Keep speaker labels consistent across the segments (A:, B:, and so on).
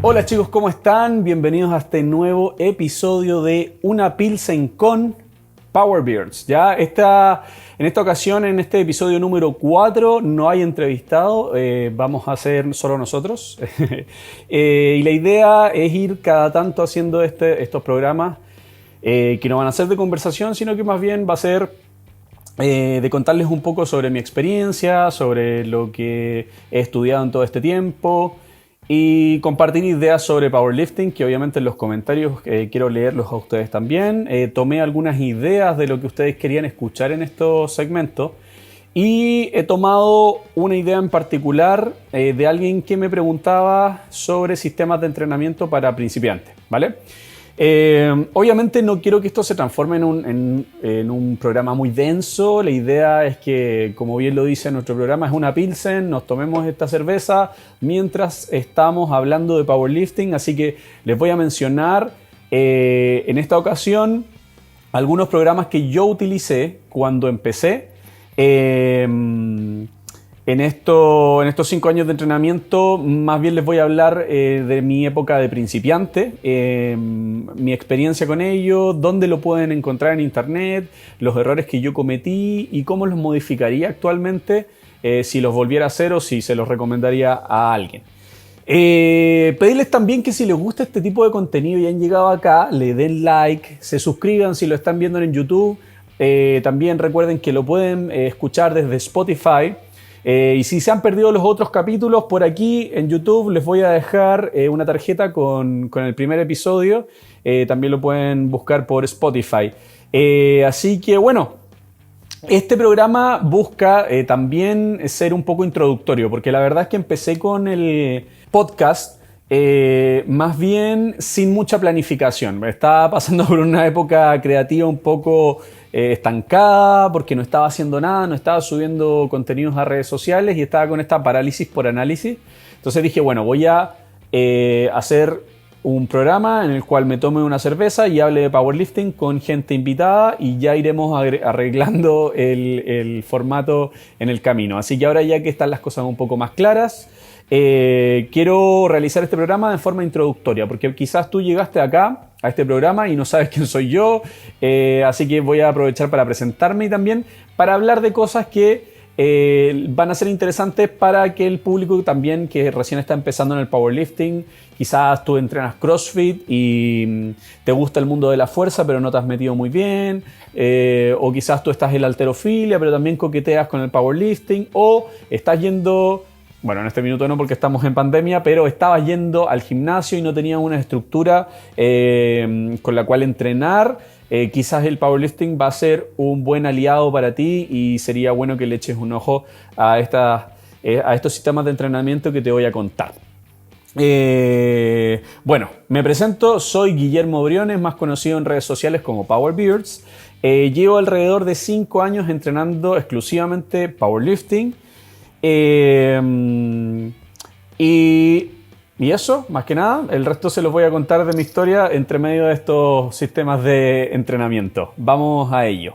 A: Hola chicos, ¿cómo están? Bienvenidos a este nuevo episodio de Una Pilsen con Powerbeards. En esta ocasión, en este episodio número 4, no hay entrevistado, vamos a ser solo nosotros. Y la idea es ir cada tanto haciendo estos programas que no van a ser de conversación, sino que más bien va a ser de contarles un poco sobre mi experiencia, sobre lo que he estudiado en todo este tiempo y compartir ideas sobre powerlifting, que obviamente en los comentarios quiero leerlos a ustedes también. Tomé algunas ideas de lo que ustedes querían escuchar en estos segmentos y he tomado una idea en particular de alguien que me preguntaba sobre sistemas de entrenamiento para principiantes, ¿vale? Obviamente no quiero que esto se transforme en un programa muy denso. La idea es que, como bien lo dice nuestro programa, es una Pilsen, nos tomemos esta cerveza mientras estamos hablando de powerlifting. Así que les voy a mencionar en esta ocasión algunos programas que yo utilicé cuando empecé. En estos 5 años de entrenamiento, más bien les voy a hablar de mi época de principiante, mi experiencia con ello, dónde lo pueden encontrar en internet, los errores que yo cometí y cómo los modificaría actualmente si los volviera a hacer o si se los recomendaría a alguien. Pedirles también que si les gusta este tipo de contenido y han llegado acá, le den like, se suscriban si lo están viendo en YouTube. También recuerden que lo pueden escuchar desde Spotify. Y si se han perdido los otros capítulos, por aquí en YouTube les voy a dejar una tarjeta con el primer episodio. También lo pueden buscar por Spotify. Así que bueno, este programa busca también ser un poco introductorio, porque la verdad es que empecé con el podcast más bien sin mucha planificación. Estaba pasando por una época creativa un poco estancada porque no estaba haciendo nada, no estaba subiendo contenidos a redes sociales y estaba con esta parálisis por análisis. Entonces dije, bueno, voy a hacer un programa en el cual me tome una cerveza y hable de powerlifting con gente invitada y ya iremos arreglando el formato en el camino. Así que ahora ya que están las cosas un poco más claras, quiero realizar este programa de forma introductoria, porque quizás tú llegaste acá a este programa y no sabes quién soy yo, así que voy a aprovechar para presentarme y también para hablar de cosas que van a ser interesantes para aquel público también que recién está empezando en el powerlifting. Quizás tú entrenas CrossFit y te gusta el mundo de la fuerza pero no te has metido muy bien, o quizás tú estás en la halterofilia pero también coqueteas con el powerlifting, o estás yendo... Bueno, en este minuto no porque estamos en pandemia, pero estabas yendo al gimnasio y no tenías una estructura con la cual entrenar. Quizás el powerlifting va a ser un buen aliado para ti y sería bueno que le eches un ojo a estos sistemas de entrenamiento que te voy a contar. Bueno, me presento, soy Guillermo Briones, más conocido en redes sociales como Powerbeards. Llevo alrededor de 5 años entrenando exclusivamente powerlifting. Y eso, más que nada, el resto se los voy a contar de mi historia entre medio de estos sistemas de entrenamiento. Vamos a ello.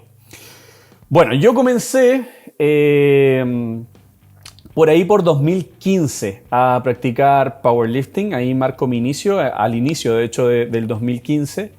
A: Bueno, yo comencé por ahí por 2015 a practicar powerlifting. Ahí marco mi inicio, al inicio de hecho del 2015.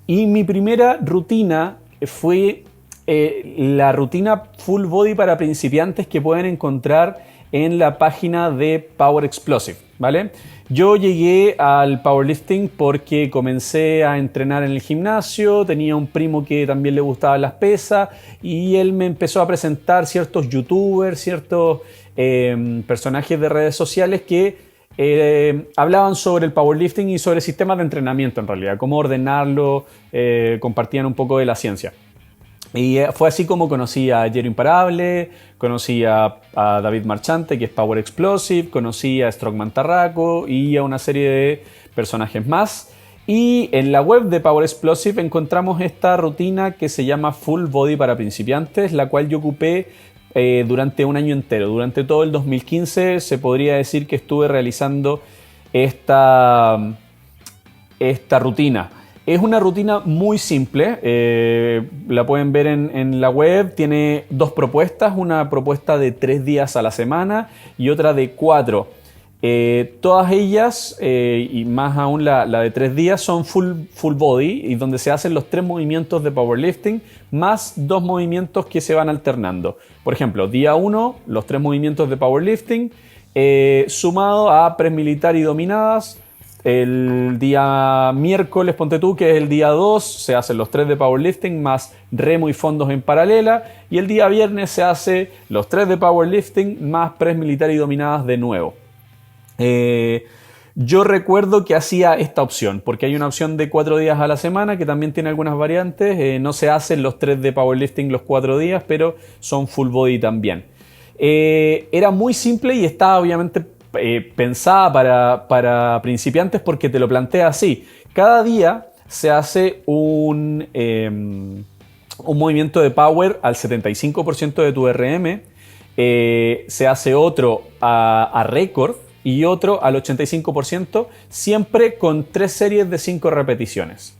A: Y mi primera rutina fue la rutina full body para principiantes que pueden encontrar en la página de Power Explosive, ¿vale? Yo llegué al powerlifting porque comencé a entrenar en el gimnasio, tenía un primo que también le gustaban las pesas y él me empezó a presentar ciertos youtubers, ciertos personajes de redes sociales que hablaban sobre el powerlifting y sobre sistemas de entrenamiento en realidad, cómo ordenarlo, compartían un poco de la ciencia. Y fue así como conocí a Jero Imparable, conocí a David Marchante, que es Power Explosive, conocí a Strongman Tarraco y a una serie de personajes más. Y en la web de Power Explosive encontramos esta rutina que se llama Full Body para principiantes, la cual yo ocupé durante un año entero. Durante todo el 2015 se podría decir que estuve realizando esta rutina. Es una rutina muy simple, la pueden ver en la web, tiene 2 propuestas, una propuesta de 3 días a la semana y otra de 4. Todas ellas, y más aún la de 3 días, son full body y donde se hacen los 3 movimientos de powerlifting más 2 movimientos que se van alternando. Por ejemplo, día 1, los 3 movimientos de powerlifting sumado a press militar y dominadas. El día miércoles, ponte tú, que es el día 2, se hacen los 3 de powerlifting más remo y fondos en paralela. Y el día viernes se hace los 3 de powerlifting más press militar y dominadas de nuevo. Yo recuerdo que hacía esta opción, porque hay una opción de 4 días a la semana que también tiene algunas variantes. No se hacen los 3 de powerlifting los 4 días, pero son full body también. Era muy simple y estaba obviamente pensada para principiantes porque te lo plantea así. Cada día se hace un movimiento de power al 75% de tu RM, se hace otro a récord y otro al 85%, siempre con 3 series de 5 repeticiones.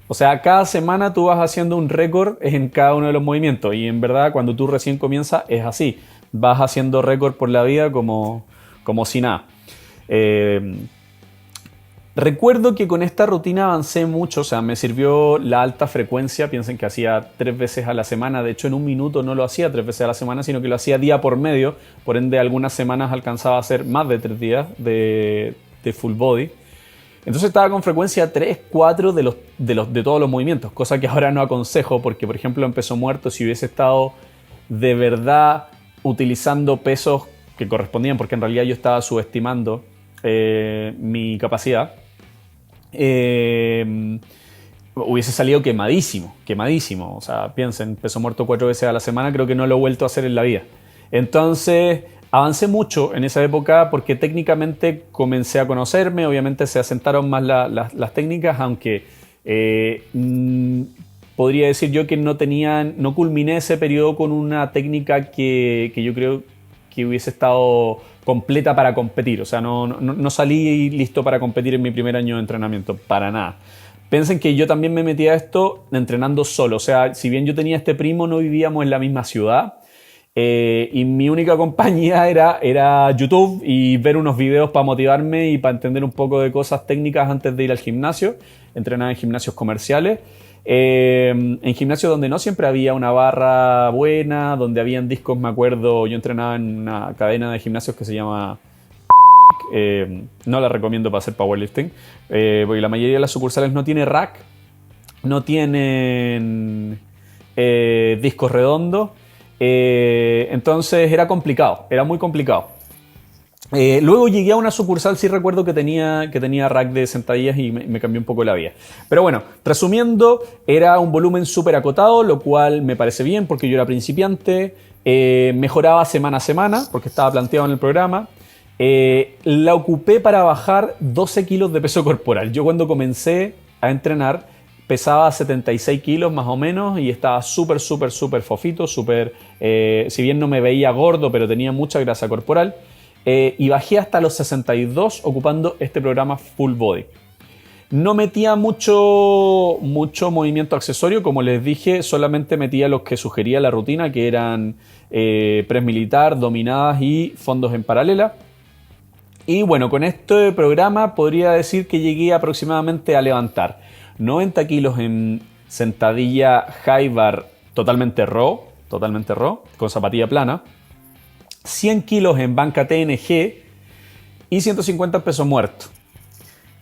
A: O sea, cada semana tú vas haciendo un récord en cada uno de los movimientos y en verdad cuando tú recién comienzas es así. Vas haciendo récord por la vida como si nada. Recuerdo que con esta rutina avancé mucho, o sea, me sirvió la alta frecuencia. Piensen que hacía 3 veces a la semana, de hecho en un minuto no lo hacía 3 veces a la semana, sino que lo hacía día por medio, por ende algunas semanas alcanzaba a hacer más de 3 días de full body. Entonces estaba con frecuencia 3, 4 de todos los movimientos, cosa que ahora no aconsejo porque, por ejemplo, en peso muerto, si hubiese estado de verdad utilizando pesos que correspondían, porque en realidad yo estaba subestimando mi capacidad, hubiese salido quemadísimo. O sea, piensen, peso muerto 4 veces a la semana, creo que no lo he vuelto a hacer en la vida. Entonces, avancé mucho en esa época porque técnicamente comencé a conocerme, obviamente se asentaron más las técnicas, aunque podría decir yo que no culminé ese periodo con una técnica que yo creo que hubiese estado completa para competir. O sea, no salí listo para competir en mi primer año de entrenamiento, para nada. Piensen que yo también me metí a esto entrenando solo. O sea, si bien yo tenía este primo, no vivíamos en la misma ciudad. Y mi única compañía era YouTube y ver unos videos para motivarme y para entender un poco de cosas técnicas antes de ir al gimnasio. Entrenaba en gimnasios comerciales. En gimnasios donde no siempre había una barra buena, donde habían discos, me acuerdo, yo entrenaba en una cadena de gimnasios que se llama no la recomiendo para hacer powerlifting, porque la mayoría de las sucursales no tiene rack, no tienen discos redondos, entonces era complicado, era muy complicado. Luego llegué a una sucursal, sí recuerdo que tenía rack de sentadillas y me cambió un poco la vida. Pero bueno, resumiendo, era un volumen súper acotado, lo cual me parece bien porque yo era principiante. Mejoraba semana a semana porque estaba planteado en el programa. La ocupé para bajar 12 kilos de peso corporal. Yo cuando comencé a entrenar pesaba 76 kilos más o menos y estaba súper fofito, si bien no me veía gordo, pero tenía mucha grasa corporal. Y bajé hasta los 62 ocupando este programa full body. No metía mucho movimiento accesorio, como les dije, solamente metía los que sugería la rutina, que eran press militar, dominadas y fondos en paralela. Y bueno, con este programa podría decir que llegué aproximadamente a levantar 90 kilos en sentadilla high bar totalmente raw, con zapatilla plana, 100 kilos en banca TNG y 150 peso muerto.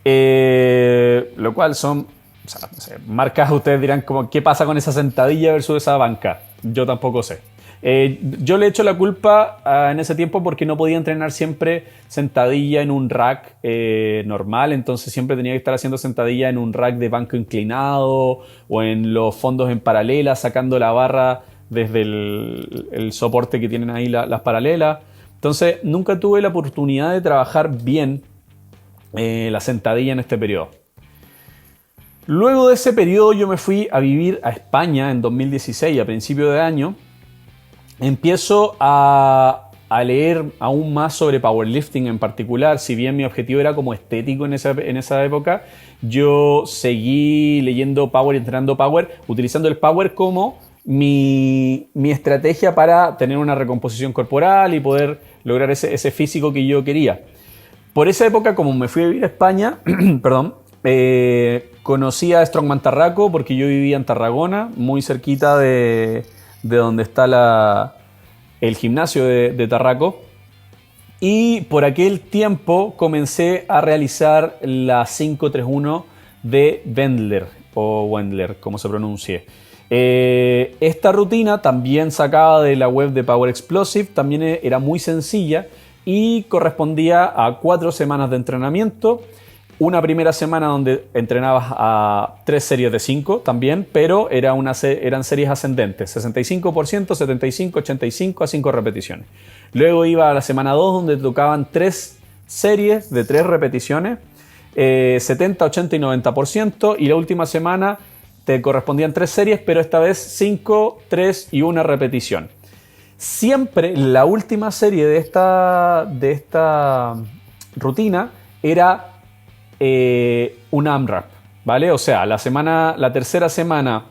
A: Lo cual son, o sea, no sé, marcas, ustedes dirán como, ¿qué pasa con esa sentadilla versus esa banca? Yo tampoco sé. Yo le echo la culpa en ese tiempo porque no podía entrenar siempre sentadilla en un rack normal, entonces siempre tenía que estar haciendo sentadilla en un rack de banco inclinado o en los fondos en paralela, sacando la barra desde el soporte que tienen ahí las paralelas. Entonces nunca tuve la oportunidad de trabajar bien la sentadilla en este periodo. Luego de ese periodo yo me fui a vivir a España en 2016, a principio de año. Empiezo a leer aún más sobre powerlifting en particular. Si bien mi objetivo era como estético en esa época, yo seguí leyendo power y entrenando power, utilizando el power como mi estrategia para tener una recomposición corporal y poder lograr ese físico que yo quería. Por esa época, como me fui a vivir a España, perdón, conocí a Strongman Tarraco porque yo vivía en Tarragona, muy cerquita de donde está el gimnasio de Tarraco. Y por aquel tiempo comencé a realizar la 531 de Wendler, o Wendler, como se pronuncie. Esta rutina, también sacada de la web de Power Explosive, también era muy sencilla y correspondía a 4 semanas de entrenamiento. Una primera semana donde entrenabas a 3 series de 5 también, pero eran series ascendentes, 65%, 75%, 85% a 5 repeticiones. Luego iba a la semana 2 donde tocaban 3 series de 3 repeticiones, 70%, 80% y 90%, y la última semana te correspondían 3 series, pero esta vez 5, 3 y 1 repetición. Siempre la última serie de esta rutina era un AMRAP, ¿vale? O sea, la tercera serie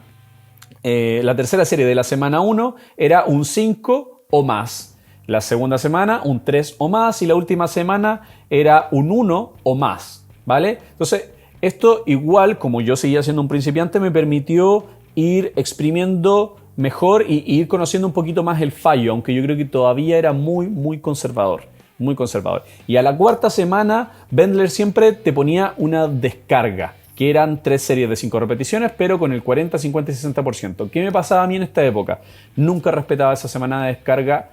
A: de la semana 1 era un 5 o más. La segunda semana un 3 o más y la última semana era un 1 o más, ¿vale? Entonces, esto igual, como yo seguía siendo un principiante, me permitió ir exprimiendo mejor y ir conociendo un poquito más el fallo, aunque yo creo que todavía era muy, muy conservador. Muy conservador. Y a la cuarta semana, Wendler siempre te ponía una descarga, que eran 3 series de 5 repeticiones, pero con el 40, 50 y 60%. ¿Qué me pasaba a mí en esta época? Nunca respetaba esa semana de descarga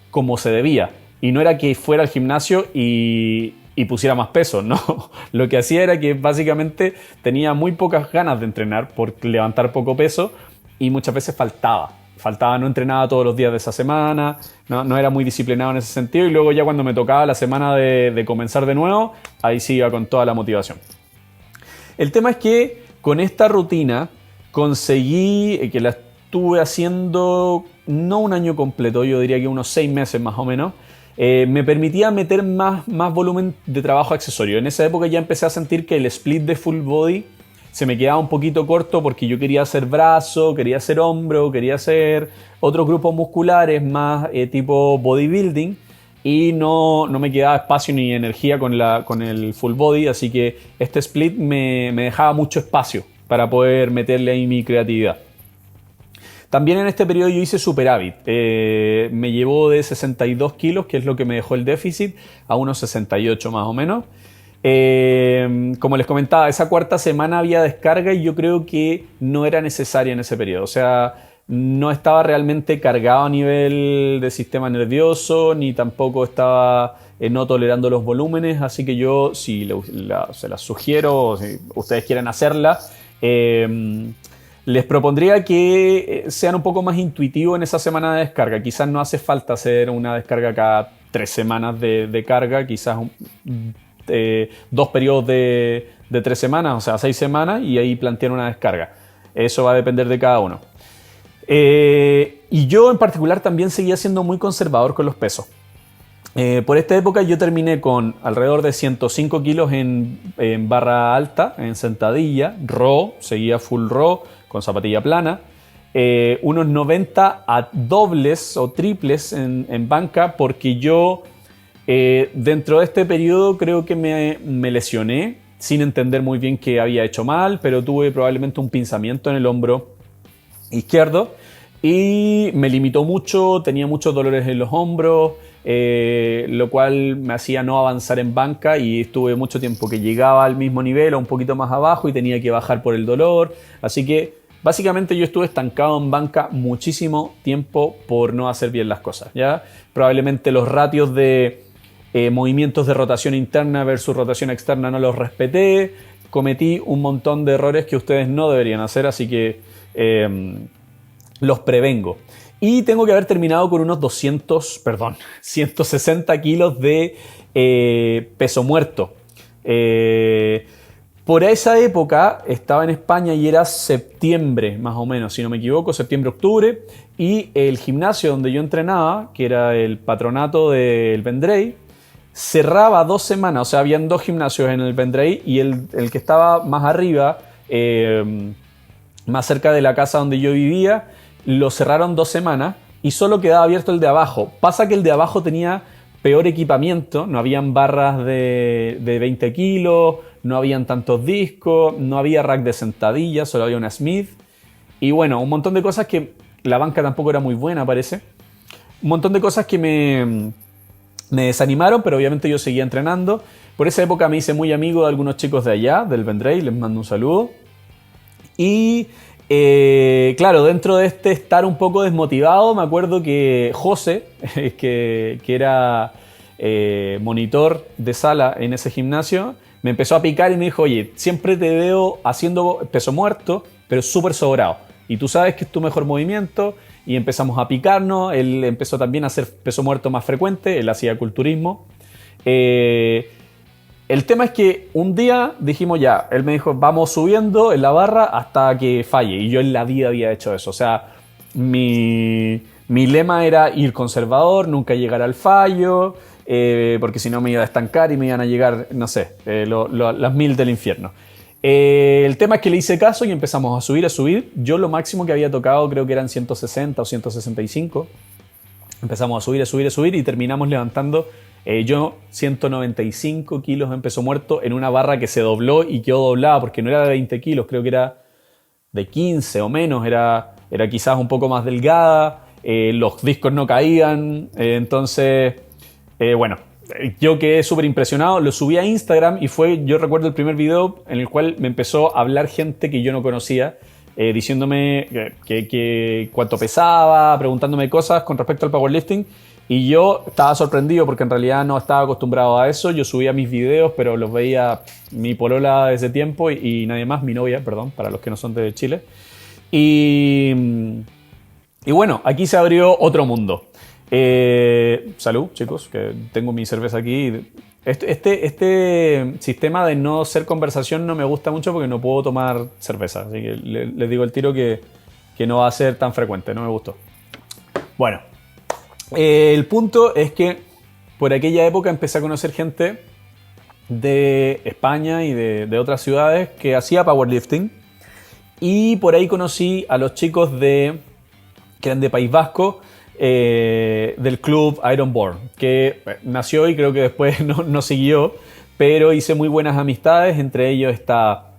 A: como se debía. Y no era que fuera al gimnasio y pusiera más peso, no. Lo que hacía era que básicamente tenía muy pocas ganas de entrenar por levantar poco peso y muchas veces faltaba, no entrenaba todos los días de esa semana, no era muy disciplinado en ese sentido, y luego ya cuando me tocaba la semana de comenzar de nuevo, ahí sí iba con toda la motivación. El tema es que con esta rutina conseguí, que la estuve haciendo no un año completo, yo diría que unos 6 meses más o menos, me permitía meter más volumen de trabajo accesorio. En esa época ya empecé a sentir que el split de full body se me quedaba un poquito corto porque yo quería hacer brazo, quería hacer hombro, quería hacer otros grupos musculares más tipo bodybuilding y no me quedaba espacio ni energía con el full body, así que este split me dejaba mucho espacio para poder meterle ahí mi creatividad. También en este periodo yo hice superávit, me llevó de 62 kilos, que es lo que me dejó el déficit, a unos 68 más o menos. Como les comentaba, esa cuarta semana había descarga y yo creo que no era necesaria en ese periodo. O sea, no estaba realmente cargado a nivel de sistema nervioso, ni tampoco estaba no tolerando los volúmenes. Así que yo, si se las sugiero, si ustedes quieren hacerla, les propondría que sean un poco más intuitivos en esa semana de descarga. Quizás no hace falta hacer una descarga cada 3 semanas de carga, quizás 2 periodos de 3 semanas, o sea, 6 semanas, y ahí plantear una descarga. Eso va a depender de cada uno. Y yo en particular también seguía siendo muy conservador con los pesos. Por esta época yo terminé con alrededor de 105 kilos en barra alta, en sentadilla, row, seguía full row, con zapatilla plana. Unos 90 a dobles o triples en banca, porque yo dentro de este periodo creo que me lesioné sin entender muy bien qué había hecho mal, pero tuve probablemente un pinzamiento en el hombro izquierdo y me limitó mucho, tenía muchos dolores en los hombros, lo cual me hacía no avanzar en banca, y estuve mucho tiempo que llegaba al mismo nivel o un poquito más abajo y tenía que bajar por el dolor. Así que básicamente yo estuve estancado en banca muchísimo tiempo por no hacer bien las cosas, ¿ya? Probablemente los ratios de movimientos de rotación interna versus rotación externa no los respeté, cometí un montón de errores que ustedes no deberían hacer, así que los prevengo. Y tengo que haber terminado con unos 160 kilos de peso muerto. Por esa época estaba en España y era septiembre, más o menos, si no me equivoco, septiembre-octubre, y el gimnasio donde yo entrenaba, que era el patronato del Vendrell, cerraba 2 semanas, o sea, habían 2 gimnasios en el Vendrell, y el que estaba más arriba, más cerca de la casa donde yo vivía, lo cerraron 2 semanas y solo quedaba abierto el de abajo. Pasa que el de abajo tenía peor equipamiento, no habían barras de 20 kilos, no habían tantos discos, no había rack de sentadilla, solo había una Smith. Y bueno, un montón de cosas que la banca tampoco era muy buena, parece. Un montón de cosas que me desanimaron, pero obviamente yo seguía entrenando. Por esa época me hice muy amigo de algunos chicos de allá, del Vendrell, les mando un saludo. Y claro, dentro de este estar un poco desmotivado, me acuerdo que José, que era monitor de sala en ese gimnasio, me empezó a picar y me dijo, oye, siempre te veo haciendo peso muerto, pero súper sobrado. Y tú sabes que es tu mejor movimiento. Y empezamos a picarnos. Él empezó también a hacer peso muerto más frecuente. Él hacía culturismo. El tema es que un día dijimos ya, él me dijo, vamos subiendo en la barra hasta que falle. Y yo en la vida había hecho eso. O sea, mi lema era ir conservador, nunca llegar al fallo, porque si no me iba a estancar y me iban a llegar, no sé, las 1000 del infierno. El tema es que le hice caso y empezamos a subir. Yo lo máximo que había tocado creo que eran 160 o 165. Empezamos a subir y terminamos levantando yo 195 kilos en peso muerto en una barra que se dobló y quedó doblada porque no era de 20 kilos, creo que era de 15 o menos, era quizás un poco más delgada, los discos no caían, entonces, bueno, yo quedé súper impresionado, lo subí a Instagram y yo recuerdo el primer video en el cual me empezó a hablar gente que yo no conocía, diciéndome que cuánto pesaba, preguntándome cosas con respecto al powerlifting. Y yo estaba sorprendido porque en realidad no estaba acostumbrado a eso. Yo subía mis videos, pero los veía mi polola de ese tiempo y nadie más, mi novia, perdón, para los que no son de Chile. Y bueno, aquí se abrió otro mundo. Salud, chicos, que tengo mi cerveza aquí. Este sistema de no ser conversación no me gusta mucho porque no puedo tomar cerveza. Así que les digo el tiro que no va a ser tan frecuente, no me gustó. Bueno. El punto es que por aquella época empecé a conocer gente de España y de otras ciudades que hacía powerlifting y por ahí conocí a los chicos que eran de País Vasco, del club Ironborn, que nació y creo que después no siguió, pero hice muy buenas amistades. Entre ellos está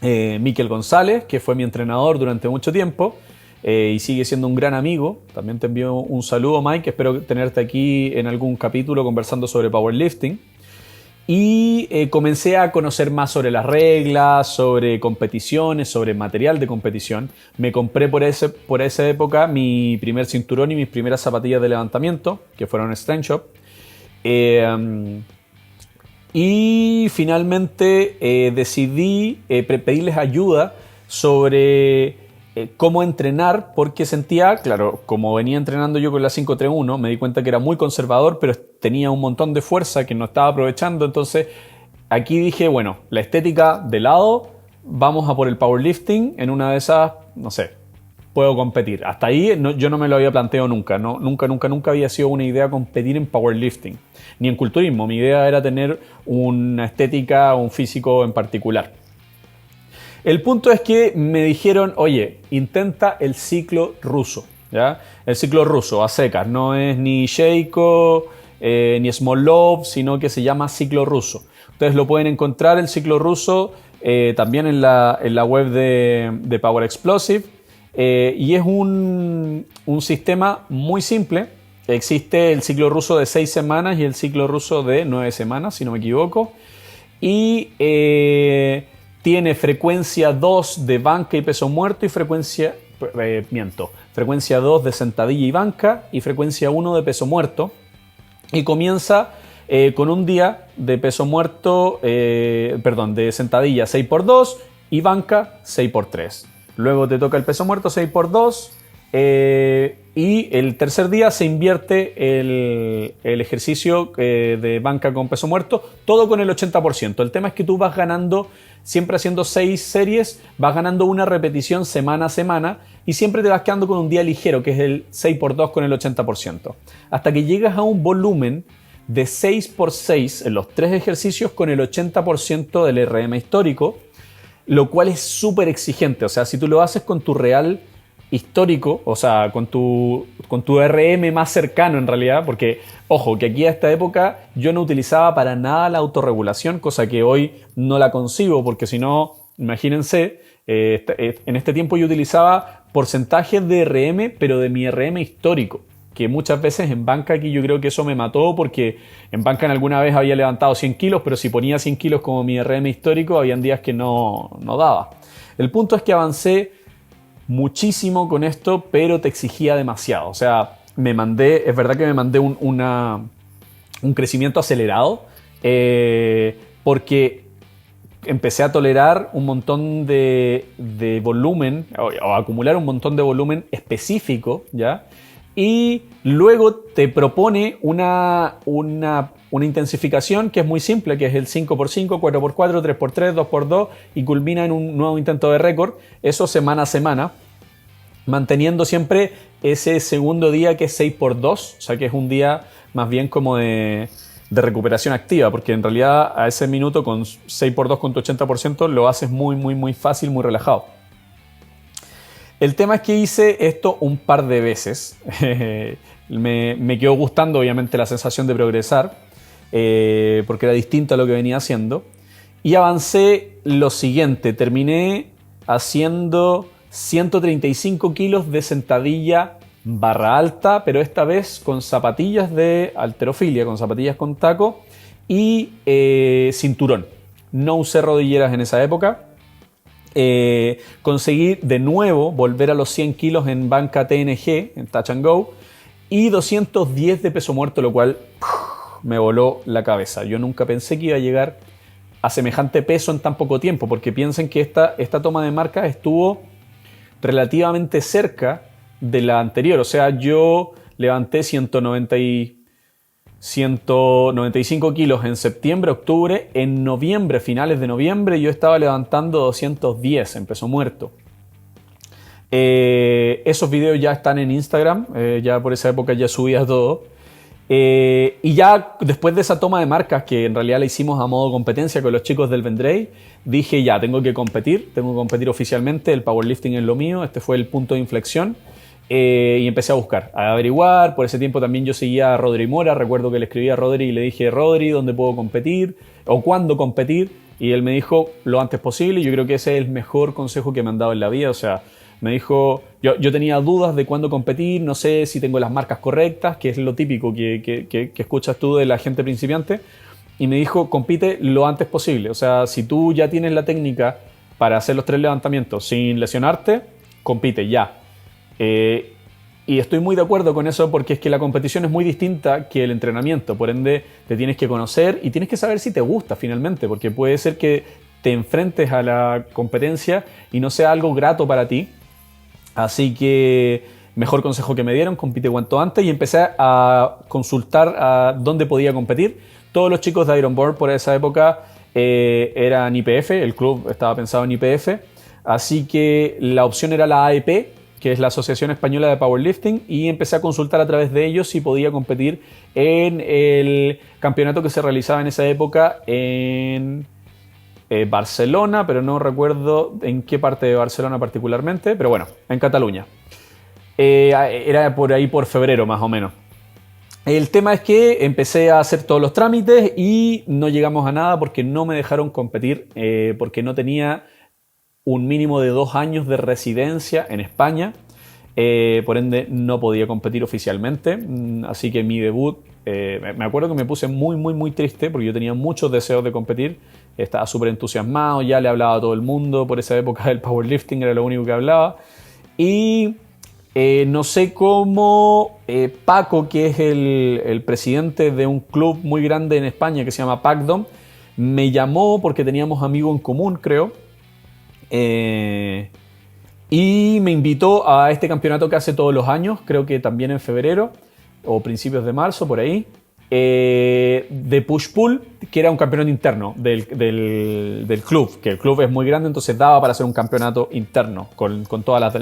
A: Miquel González, que fue mi entrenador durante mucho tiempo. Y sigue siendo un gran amigo. También te envío un saludo, Mike. Espero tenerte aquí en algún capítulo conversando sobre powerlifting. Y comencé a conocer más sobre las reglas, sobre competiciones, sobre material de competición. Me compré por esa época mi primer cinturón y mis primeras zapatillas de levantamiento, que fueron Strength Shop. Y finalmente decidí pedirles ayuda sobre cómo entrenar, porque sentía, claro, como venía entrenando yo con la 531, me di cuenta que era muy conservador, pero tenía un montón de fuerza que no estaba aprovechando. Entonces aquí dije, bueno, la estética de lado, vamos a por el powerlifting. En una de esas, no sé, puedo competir. Hasta ahí yo no me lo había planteado nunca, ¿no? Nunca había sido una idea competir en powerlifting, ni en culturismo. Mi idea era tener una estética, un físico en particular. El punto es que me dijeron, oye, intenta el ciclo ruso, ¿ya? El ciclo ruso, a secas, no es ni Sheiko, ni Smolov, sino que se llama ciclo ruso. Ustedes lo pueden encontrar, el ciclo ruso, también en la web de Power Explosive, y es un sistema muy simple. Existe el ciclo ruso de 6 semanas y el ciclo ruso de 9 semanas, si no me equivoco, y tiene frecuencia 2 de banca y peso muerto y frecuencia 2 de sentadilla y banca y frecuencia 1 de peso muerto. Y comienza con un día de peso muerto, de sentadilla 6x2 y banca 6x3. Luego te toca el peso muerto 6x2 y el tercer día se invierte el ejercicio de banca con peso muerto, todo con el 80%. El tema es que tú vas ganando, siempre haciendo 6 series, vas ganando una repetición semana a semana y siempre te vas quedando con un día ligero, que es el 6x2 con el 80%. Hasta que llegas a un volumen de 6x6 en los 3 ejercicios con el 80% del RM histórico, lo cual es súper exigente. O sea, si tú lo haces con tu real histórico, o sea, con tu RM más cercano en realidad, porque, ojo, que aquí a esta época yo no utilizaba para nada la autorregulación, cosa que hoy no la concibo, porque si no, imagínense, en este tiempo yo utilizaba porcentajes de RM, pero de mi RM histórico, que muchas veces en banca aquí yo creo que eso me mató, porque en banca en alguna vez había levantado 100 kilos, pero si ponía 100 kilos como mi RM histórico, habían días que no daba. El punto es que avancé muchísimo con esto, pero te exigía demasiado. O sea, es verdad que me mandé un crecimiento acelerado, porque empecé a tolerar un montón de volumen, o acumular un montón de volumen específico, ¿ya? Y luego te propone una intensificación que es muy simple, que es el 5x5, 4x4, 3x3, 2x2 y culmina en un nuevo intento de récord. Eso semana a semana, manteniendo siempre ese segundo día que es 6x2, o sea que es un día más bien como de recuperación activa, porque en realidad a ese minuto con 6x2 con tu 80% lo haces muy fácil, muy relajado. El tema es que hice esto un par de veces. Me quedó gustando obviamente la sensación de progresar, porque era distinto a lo que venía haciendo. Y avancé lo siguiente, terminé haciendo 135 kilos de sentadilla barra alta, pero esta vez con zapatillas de halterofilia, con zapatillas con taco y cinturón. No usé rodilleras en esa época. Conseguí de nuevo volver a los 100 kilos en banca TNG, en Touch and Go, y 210 de peso muerto, lo cual me voló la cabeza. Yo nunca pensé que iba a llegar a semejante peso en tan poco tiempo, porque piensen que esta toma de marca estuvo relativamente cerca de la anterior. O sea, yo levanté 195 kilos en septiembre, octubre. En noviembre, finales de noviembre, yo estaba levantando 210 en peso muerto. Esos videos ya están en Instagram, ya por esa época ya subía todo. Y ya después de esa toma de marcas, que en realidad la hicimos a modo competencia con los chicos del Vendrell, dije ya, tengo que competir oficialmente, el powerlifting es lo mío, este fue el punto de inflexión. Y empecé a buscar, a averiguar. Por ese tiempo también yo seguía a Rodri Mora. Recuerdo que le escribí a Rodri y le dije: Rodri, ¿dónde puedo competir? ¿O cuándo competir? Y él me dijo: lo antes posible. Y yo creo que ese es el mejor consejo que me han dado en la vida. O sea, me dijo, yo tenía dudas de cuándo competir, no sé si tengo las marcas correctas, que es lo típico que escuchas tú de la gente principiante. Y me dijo: compite lo antes posible. O sea, si tú ya tienes la técnica para hacer los 3 levantamientos sin lesionarte, compite ya. Y estoy muy de acuerdo con eso, porque es que la competición es muy distinta que el entrenamiento. Por ende, te tienes que conocer y tienes que saber si te gusta finalmente, porque puede ser que te enfrentes a la competencia y no sea algo grato para ti. Así que mejor consejo que me dieron: compite cuanto antes. Y empecé a consultar a dónde podía competir. Todos los chicos de Ironborn por esa época eran IPF, el club estaba pensado en IPF. Así que la opción era la AEP, que es la Asociación Española de Powerlifting, y empecé a consultar a través de ellos si podía competir en el campeonato que se realizaba en esa época en Barcelona, pero no recuerdo en qué parte de Barcelona particularmente, pero bueno, en Cataluña. Era por ahí por febrero más o menos. El tema es que empecé a hacer todos los trámites y no llegamos a nada porque no me dejaron competir, porque no tenía un mínimo de 2 años de residencia en España, por ende no podía competir oficialmente. Así que mi debut, me acuerdo que me puse muy triste, porque yo tenía muchos deseos de competir, estaba súper entusiasmado, ya le hablaba a todo el mundo, por esa época del powerlifting era lo único que hablaba. Y no sé cómo Paco, que es el presidente de un club muy grande en España que se llama Pacdom, me llamó porque teníamos amigos en común, creo. Y me invitó a este campeonato que hace todos los años, creo que también en febrero o principios de marzo, por ahí, de push-pull, que era un campeonato interno del club, que el club es muy grande, entonces daba para hacer un campeonato interno con todas las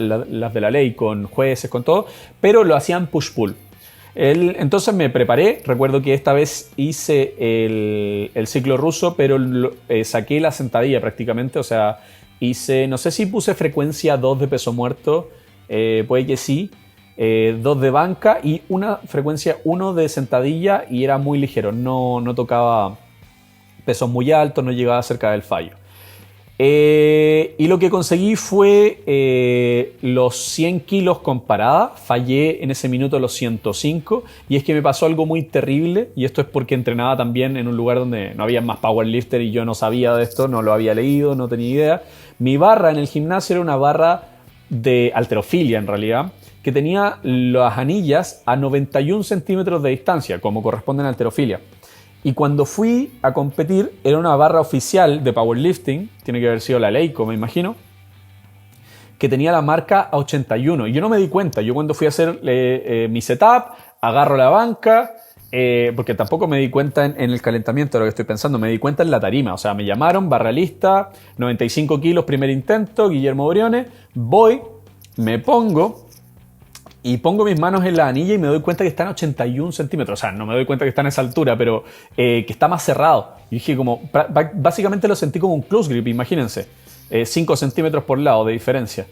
A: de la ley, con jueces, con todo, pero lo hacían push-pull. Entonces me preparé, recuerdo que esta vez hice el ciclo ruso, pero saqué la sentadilla prácticamente, o sea, hice, no sé si puse frecuencia 2 de peso muerto puede que sí. 2 de banca y una frecuencia 1 de sentadilla y era muy ligero, no tocaba pesos muy altos, no llegaba cerca del fallo. Y lo que conseguí fue los 100 kilos con parada. Fallé en ese minuto los 105 y es que me pasó algo muy terrible, y esto es porque entrenaba también en un lugar donde no había más powerlifter y yo no sabía de esto, no lo había leído, no tenía idea. Mi barra en el gimnasio era una barra de halterofilia en realidad, que tenía las anillas a 91 centímetros de distancia, como corresponde a halterofilia. Y cuando fui a competir, era una barra oficial de powerlifting, tiene que haber sido la Leico, me imagino, que tenía la marca a 81. Y yo no me di cuenta. Yo cuando fui a hacer mi setup, agarro la banca, porque tampoco me di cuenta en el calentamiento de lo que estoy pensando, me di cuenta en la tarima. O sea, me llamaron, barra lista, 95 kilos, primer intento, Guillermo Briones. Voy, me pongo y pongo mis manos en la anilla y me doy cuenta que están a 81 centímetros. O sea, no me doy cuenta que están a esa altura, pero que está más cerrado. Y dije como, básicamente lo sentí como un close grip, imagínense. 5 centímetros por lado de diferencia.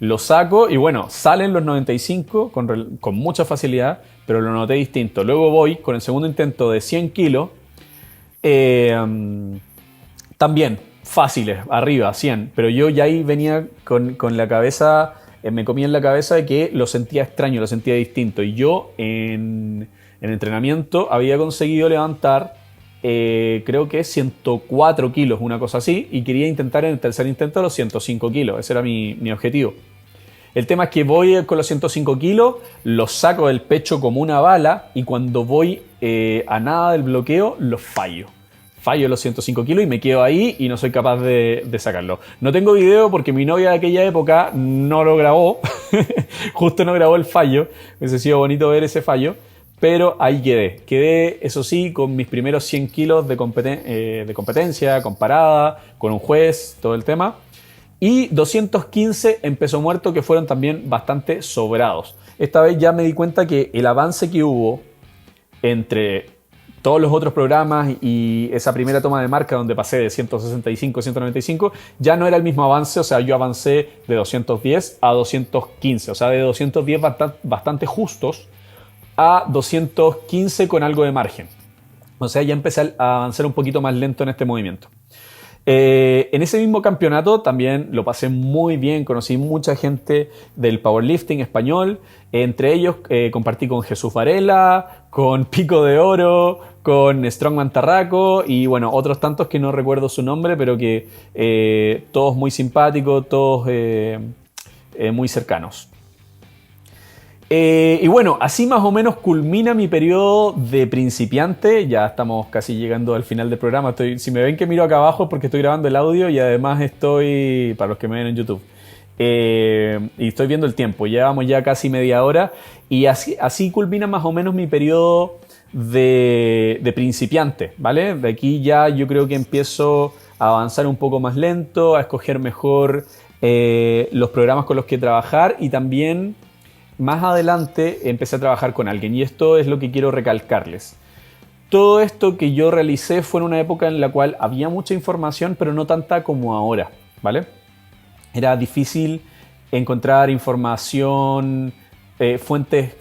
A: Lo saco y bueno, salen los 95 con mucha facilidad, pero lo noté distinto. Luego voy con el segundo intento de 100 kilos. También fáciles, arriba, 100. Pero yo ya ahí venía con la cabeza... me comía en la cabeza de que lo sentía extraño, lo sentía distinto. Y yo en entrenamiento había conseguido levantar, creo que 104 kilos, una cosa así, y quería intentar en el tercer intento los 105 kilos. Ese era mi objetivo. El tema es que voy con los 105 kilos, los saco del pecho como una bala, y cuando voy a nada del bloqueo, los fallo. Fallo los 105 kilos y me quedo ahí y no soy capaz de sacarlo. No tengo video porque mi novia de aquella época no lo grabó. Justo no grabó el fallo. Hubiese sido bonito ver ese fallo. Pero ahí quedé. Quedé, eso sí, con mis primeros 100 kilos de competencia, con parada, con un juez, todo el tema. Y 215 en peso muerto, que fueron también bastante sobrados. Esta vez ya me di cuenta que el avance que hubo entre todos los otros programas y esa primera toma de marca donde pasé de 165 a 195, ya no era el mismo avance. O sea, yo avancé de 210 a 215, o sea, de 210 bastante justos a 215 con algo de margen. O sea, ya empecé a avanzar un poquito más lento en este movimiento. En ese mismo campeonato también lo pasé muy bien, conocí mucha gente del powerlifting español, entre ellos compartí con Jesús Varela, con Pico de Oro, con Strongman Tarraco y bueno, otros tantos que no recuerdo su nombre, pero que todos muy simpáticos, todos muy cercanos. Y bueno, así más o menos culmina mi periodo de principiante. Ya estamos casi llegando al final del programa. Si me ven que miro acá abajo es porque estoy grabando el audio y además estoy, para los que me ven en YouTube, y estoy viendo el tiempo. Llevamos ya casi media hora y así culmina más o menos mi periodo de principiante, ¿vale? De aquí ya yo creo que empiezo a avanzar un poco más lento, a escoger mejor los programas con los que trabajar y también... Más adelante empecé a trabajar con alguien y esto es lo que quiero recalcarles. Todo esto que yo realicé fue en una época en la cual había mucha información, pero no tanta como ahora, ¿vale? Era difícil encontrar información, fuentes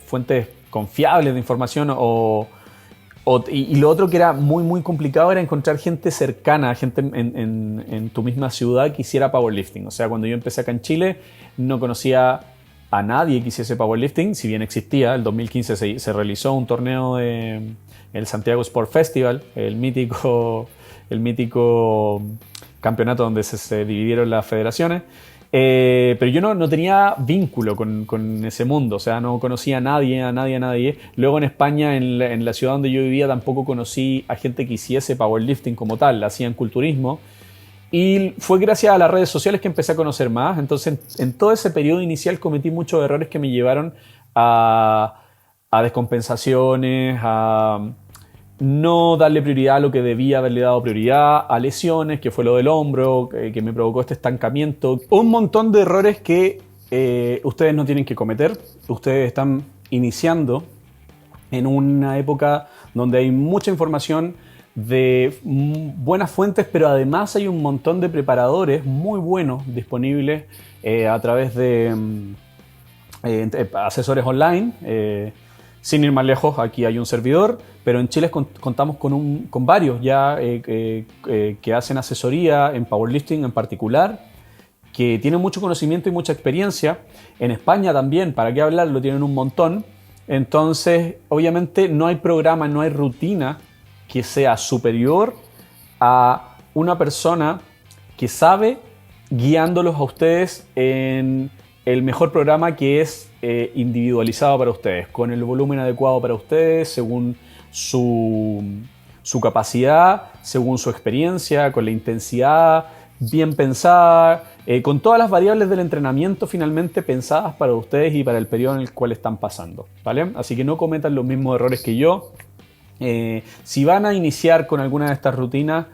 A: confiables de información y lo otro que era muy complicado era encontrar gente cercana, gente en tu misma ciudad que hiciera powerlifting. O sea, cuando yo empecé acá en Chile no conocía a nadie que hiciese powerlifting, si bien existía. El 2015 se realizó un torneo el Santiago Sport Festival, el mítico campeonato donde se dividieron las federaciones, pero yo no tenía vínculo con ese mundo, o sea, no conocía a nadie. Luego en España, en la ciudad donde yo vivía, tampoco conocí a gente que hiciese powerlifting como tal, hacían culturismo. Y fue gracias a las redes sociales que empecé a conocer más. Entonces, en todo ese periodo inicial cometí muchos errores que me llevaron a descompensaciones, a no darle prioridad a lo que debía haberle dado prioridad, a lesiones, que fue lo del hombro, que me provocó este estancamiento. Un montón de errores que ustedes no tienen que cometer. Ustedes están iniciando en una época donde hay mucha información de buenas fuentes, pero además hay un montón de preparadores muy buenos disponibles a través de asesores online. Sin ir más lejos, aquí hay un servidor, pero en Chile contamos con varios ya que hacen asesoría en powerlifting en particular, que tienen mucho conocimiento y mucha experiencia. En España también, para qué hablarlo, tienen un montón. Entonces, obviamente no hay programa, no hay rutina que sea superior a una persona que sabe guiándolos a ustedes en el mejor programa que es individualizado para ustedes, con el volumen adecuado para ustedes, según su capacidad, según su experiencia, con la intensidad bien pensada, con todas las variables del entrenamiento finalmente pensadas para ustedes y para el periodo en el cual están pasando, ¿vale? Así que no cometan los mismos errores que yo. Si van a iniciar con alguna de estas rutinas,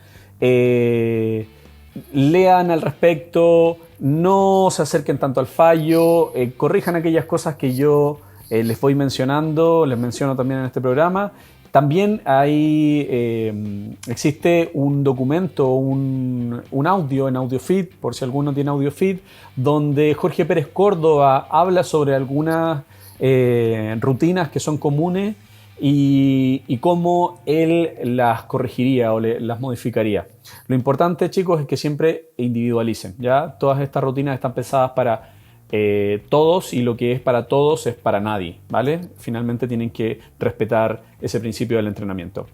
A: lean al respecto, no se acerquen tanto al fallo, corrijan aquellas cosas que yo les voy mencionando, les menciono también en este programa. También existe un documento, un audio en AudioFeed, por si alguno tiene AudioFeed, donde Jorge Pérez Córdoba habla sobre algunas rutinas que son comunes y cómo él las corregiría o las modificaría. Lo importante, chicos, es que siempre individualicen, ¿ya? Todas estas rutinas están pensadas para todos y lo que es para todos es para nadie, ¿vale? Finalmente tienen que respetar ese principio del entrenamiento.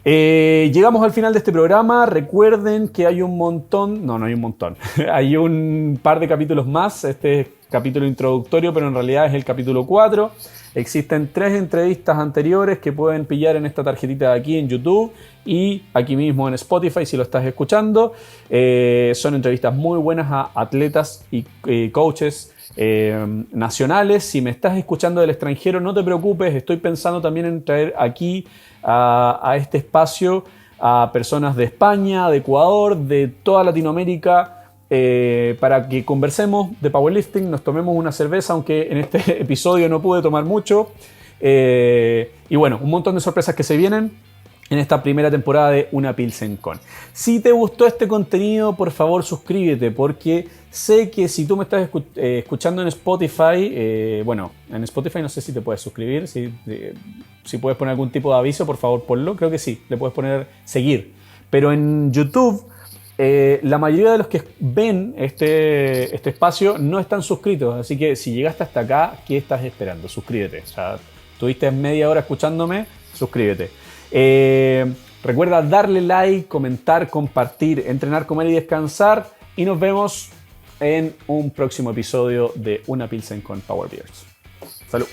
A: Llegamos al final de este programa. Recuerden que hay un montón, no hay un montón, hay un par de capítulos más. Este es capítulo introductorio, pero en realidad es el capítulo 4. Existen 3 entrevistas anteriores que pueden pillar en esta tarjetita de aquí en YouTube y aquí mismo en Spotify si lo estás escuchando. Son entrevistas muy buenas a atletas y coaches nacionales. Si me estás escuchando del extranjero, no te preocupes, estoy pensando también en traer aquí a este espacio a personas de España, de Ecuador, de toda Latinoamérica, para que conversemos de powerlifting, nos tomemos una cerveza, aunque en este episodio no pude tomar mucho. Y bueno, un montón de sorpresas que se vienen en esta primera temporada de Una Pilsen Con. Si te gustó este contenido, por favor suscríbete, porque sé que si tú me estás escuchando en Spotify, bueno, en Spotify no sé si te puedes suscribir, si puedes poner algún tipo de aviso, por favor ponlo, creo que sí, le puedes poner seguir. Pero en YouTube, la mayoría de los que ven este espacio no están suscritos, así que si llegaste hasta acá, ¿qué estás esperando? Suscríbete. O sea, tuviste media hora escuchándome, suscríbete. Recuerda darle like, comentar, compartir, entrenar, comer y descansar. Y nos vemos en un próximo episodio de Una Pilsen con Power Beers. ¡Salud!